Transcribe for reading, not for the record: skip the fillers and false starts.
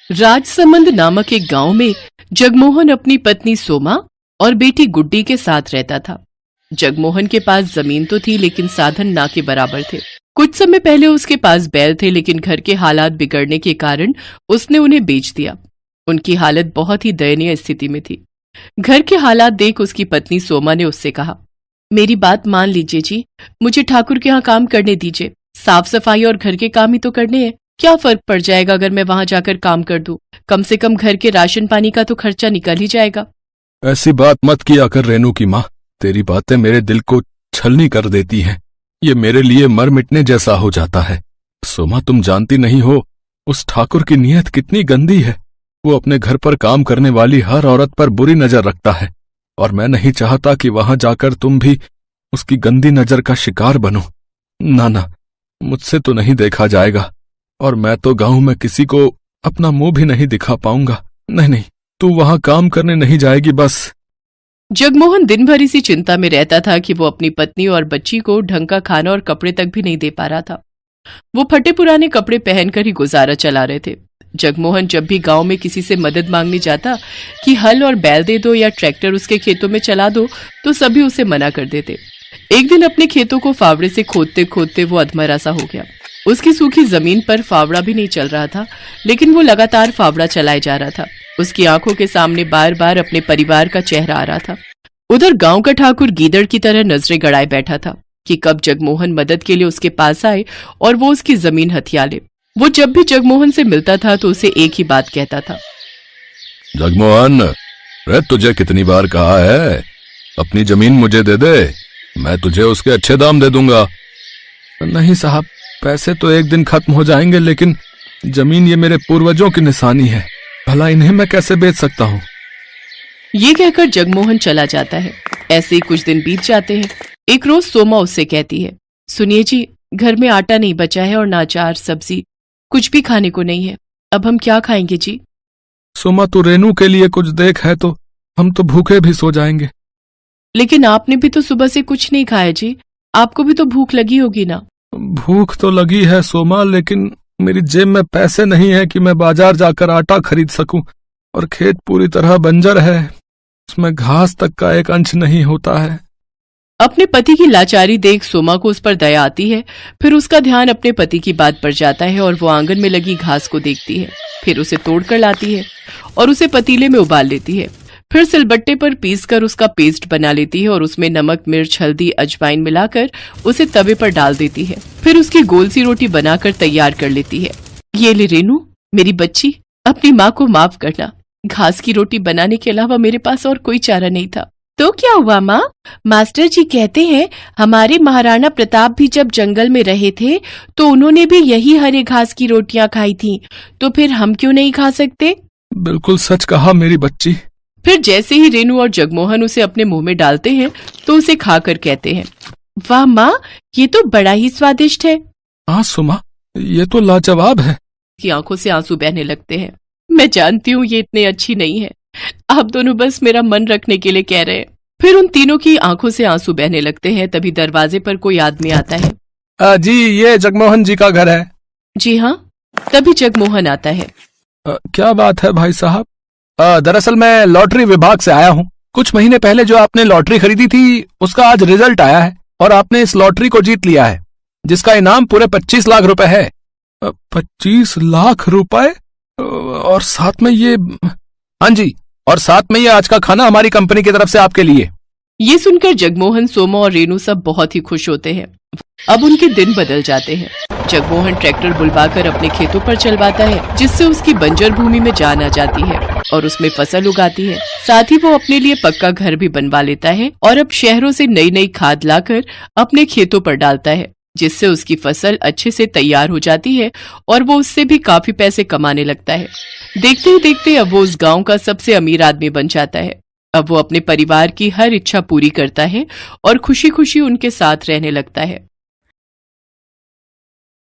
राजसमंद नामक एक गांव में जगमोहन अपनी पत्नी सोमा और बेटी गुड्डी के साथ रहता था। जगमोहन के पास जमीन तो थी लेकिन साधन ना के बराबर थे। कुछ समय पहले उसके पास बैल थे लेकिन घर के हालात बिगड़ने के कारण उसने उन्हें बेच दिया। उनकी हालत बहुत ही दयनीय स्थिति में थी। घर के हालात देख उसकी पत्नी सोमा ने उससे कहा, मेरी बात मान लीजिए जी, मुझे ठाकुर के यहाँ काम करने दीजिए। साफ सफाई और घर के काम ही तो करने हैं। क्या फर्क पड़ जाएगा अगर मैं वहां जाकर काम कर दूं? कम से कम घर के राशन पानी का तो खर्चा निकल ही जाएगा। ऐसी बात मत किया कर रेनू की माँ, तेरी बातें मेरे दिल को छलनी कर देती हैं। ये मेरे लिए मर मिटने जैसा हो जाता है। सोमा, तुम जानती नहीं हो उस ठाकुर की नीयत कितनी गंदी है। वो अपने घर पर काम करने वाली हर औरत पर बुरी नजर रखता है और मैं नहीं चाहता कि वहां जाकर तुम भी उसकी गंदी नजर का शिकार बनो। ना, मुझसे तो नहीं देखा जाएगा और मैं तो गांव में किसी को अपना मुंह भी नहीं दिखा पाऊंगा। नहीं, तू वहां काम करने नहीं जाएगी बस। जगमोहन दिन भर इसी चिंता में रहता था कि वो अपनी पत्नी और बच्ची को ढंग का खाना और कपड़े तक भी नहीं दे पा रहा था। वो फटे पुराने कपड़े पहनकर ही गुजारा चला रहे थे। जगमोहन जब भी गांव में किसी से मदद मांगने जाता कि हल और बैल दे दो या ट्रैक्टर उसके खेतों में चला दो, तो सभी उसे मना कर देते। एक दिन अपने खेतों को फावड़े से खोदते खोदते वो अधमरा सा हो गया। उसकी सूखी जमीन पर फावड़ा भी नहीं चल रहा था, लेकिन वो लगातार फावड़ा चलाए जा रहा था। उसकी आंखों के सामने बार बार अपने परिवार का चेहरा आ रहा था। उधर गांव का ठाकुर गीदड़ की तरह नजरें गड़ाए बैठा था कि कब जगमोहन मदद के लिए उसके पास आए और वो उसकी जमीन हथिया ले। वो जब भी जगमोहन से मिलता था तो उसे एक ही बात कहता था, जगमोहन, रे तुझे कितनी बार कहा है अपनी जमीन मुझे दे दे, मैं तुझे उसके अच्छे दाम दे दूंगा। नहीं साहब, पैसे तो एक दिन खत्म हो जाएंगे, लेकिन जमीन ये मेरे पूर्वजों की निशानी है, भला इन्हें मैं कैसे बेच सकता हूँ। ये कहकर जगमोहन चला जाता है। ऐसे ही कुछ दिन बीत जाते हैं। एक रोज सोमा उससे कहती है, सुनिए जी, घर में आटा नहीं बचा है और ना अचार सब्जी कुछ भी खाने को नहीं है। अब हम क्या खाएंगे जी? सोमा, तू रेनू के लिए कुछ देख, है तो हम तो भूखे भी सो जाएंगे। लेकिन आपने भी तो सुबह से कुछ नहीं खाया जी, आपको भी तो भूख लगी होगी ना। भूख तो लगी है सोमा, लेकिन मेरी जेब में पैसे नहीं है कि मैं बाजार जाकर आटा खरीद सकूं, और खेत पूरी तरह बंजर है, उसमें घास तक का एक अंश नहीं होता है। अपने पति की लाचारी देख सोमा को उस पर दया आती है। फिर उसका ध्यान अपने पति की बात पर जाता है और वो आंगन में लगी घास को देखती है। फिर उसे तोड़कर लाती है और उसे पतीले में उबाल लेती है। फिर सिलबट्टे पर पीसकर उसका पेस्ट बना लेती है और उसमें नमक, मिर्च, हल्दी, अजवाइन मिलाकर उसे तवे पर डाल देती है। फिर उसकी गोल सी रोटी बनाकर तैयार कर लेती है। ये ले रेनू, मेरी बच्ची, अपनी माँ को माफ करना। घास की रोटी बनाने के अलावा मेरे पास और कोई चारा नहीं था। तो क्या हुआ माँ? मास्टर जी कहते हैं हमारे महाराणा प्रताप भी जब जंगल में रहे थे तो उन्होंने भी यही हरे घास की रोटियां खाई थी, तो फिर हम क्यों नहीं खा सकते? बिल्कुल सच कहा मेरी बच्ची। फिर जैसे ही रेनू और जगमोहन उसे अपने मुंह में डालते हैं तो उसे खाकर कहते हैं, वाह माँ, ये तो बड़ा ही स्वादिष्ट है। हाँ सुमा, ये तो लाजवाब है। की आंखों से आंसू बहने लगते हैं। मैं जानती हूँ ये इतनी अच्छी नहीं है, आप दोनों बस मेरा मन रखने के लिए कह रहे हैं। फिर उन तीनों की आंखों से आंसू बहने लगते हैं। तभी दरवाजे पर कोई आदमी आता है। जी, ये जगमोहन जी का घर है। जी हाँ। तभी जगमोहन आता है। क्या बात है भाई साहब? दरअसल मैं लॉटरी विभाग से आया हूँ। कुछ महीने पहले जो आपने लॉटरी खरीदी थी उसका आज रिजल्ट आया है और आपने इस लॉटरी को जीत लिया है, जिसका इनाम पूरे 25 लाख रुपए है। 25 लाख रुपए? और साथ में ये, हाँ जी, और साथ में ये आज का खाना हमारी कंपनी की तरफ से आपके लिए। ये सुनकर जगमोहन, सोमा और रेनू सब बहुत ही खुश होते हैं। अब उनके दिन बदल जाते हैं। जगमोहन ट्रैक्टर बुलवाकर अपने खेतों पर चलवाता है, जिससे उसकी बंजर भूमि में जान आ जाती है और उसमें फसल उगाती है। साथ ही वो अपने लिए पक्का घर भी बनवा लेता है और अब शहरों से नई नई खाद लाकर अपने खेतों पर डालता है, जिससे उसकी फसल अच्छे से तैयार हो जाती है और वो उससे भी काफी पैसे कमाने लगता है। देखते ही देखते अब वो उस गांव का सबसे अमीर आदमी बन जाता है। अब वो अपने परिवार की हर इच्छा पूरी करता है और खुशी खुशी उनके साथ रहने लगता है।